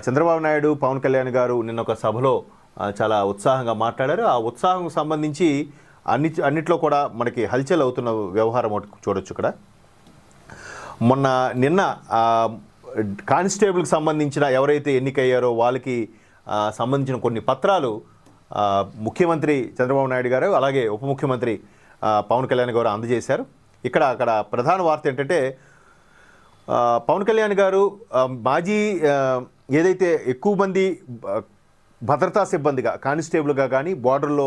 చంద్రబాబు నాయుడు, పవన్ కళ్యాణ్ గారు నిన్న ఒక సభలో చాలా ఉత్సాహంగా మాట్లాడారు. ఆ ఉత్సాహం సంబంధించి అన్నిట్లో కూడా మనకి హల్చల్ అవుతున్న వ్యవహారం ఒకటి చూడొచ్చు ఇక్కడ. నిన్న కానిస్టేబుల్కి సంబంధించిన ఎవరైతే ఎన్నికయ్యారో వాళ్ళకి సంబంధించిన కొన్ని పత్రాలు ముఖ్యమంత్రి చంద్రబాబు నాయుడు గారు అలాగే ఉప ముఖ్యమంత్రి పవన్ కళ్యాణ్ గారు అందజేశారు. అక్కడ ప్రధాన వార్త ఏంటంటే పవన్ కళ్యాణ్ గారు మాజీ ఏదైతే ఎక్కువ మంది భద్రతా సిబ్బందిగా కానిస్టేబుల్గా కానీ బార్డర్లో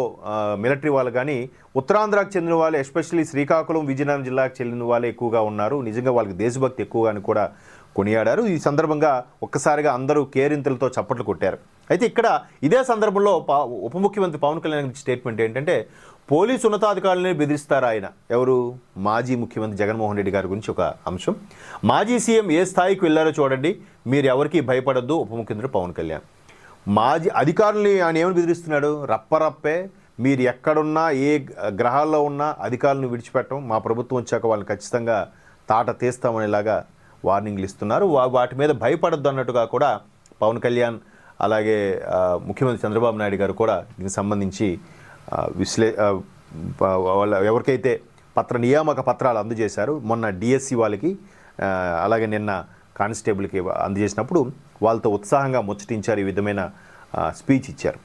మిలిటరీ వాళ్ళు కానీ ఉత్తరాంధ్రకు చెందిన వాళ్ళు, ఎస్పెషల్లీ శ్రీకాకుళం, విజయనగరం జిల్లాకు చెందిన వాళ్ళే ఎక్కువగా ఉన్నారు, నిజంగా వాళ్ళకి దేశభక్తి ఎక్కువగా అని కూడా కొనియాడారు. ఈ సందర్భంగా ఒక్కసారిగా అందరూ కేరింతలతో చప్పట్లు కొట్టారు. అయితే ఇక్కడ ఇదే సందర్భంలో ఉప ముఖ్యమంత్రి పవన్ కళ్యాణ్ స్టేట్మెంట్ ఏంటంటే పోలీసు ఉన్నతాధికారులనే బెదిరిస్తారు ఆయన. ఎవరు? మాజీ ముఖ్యమంత్రి జగన్మోహన్ రెడ్డి గారి గురించి ఒక అంశం. మాజీ సీఎం ఏ స్థాయికి వెళ్ళారో చూడండి, మీరు ఎవరికి భయపడద్దు. ఉప ముఖ్యమంత్రి పవన్ కళ్యాణ్ మాజీ అధికారుల్ని ఆయన ఏమని బెదిరిస్తున్నాడు? రప్పరప్పే, మీరు ఎక్కడున్నా ఏ గ్రహాల్లో ఉన్నా అధికారులను విడిచిపెట్టడం, మా ప్రభుత్వం వచ్చాక వాళ్ళని ఖచ్చితంగా తాట తీస్తామనేలాగా వార్నింగ్లు ఇస్తున్నారు. వాటి మీద భయపడద్దు అన్నట్టుగా కూడా పవన్ కళ్యాణ్ అలాగే ముఖ్యమంత్రి చంద్రబాబు నాయుడు గారు కూడా దీనికి సంబంధించి ఎవరికైతే నియామక పత్రాలు అందజేశారు మొన్న డిఎస్సి వాళ్ళకి అలాగే నిన్న కానిస్టేబుల్కి అందజేసినప్పుడు వాళ్ళతో ఉత్సాహంగా ముచ్చటించారు, ఈ విధమైన స్పీచ్ ఇచ్చారు.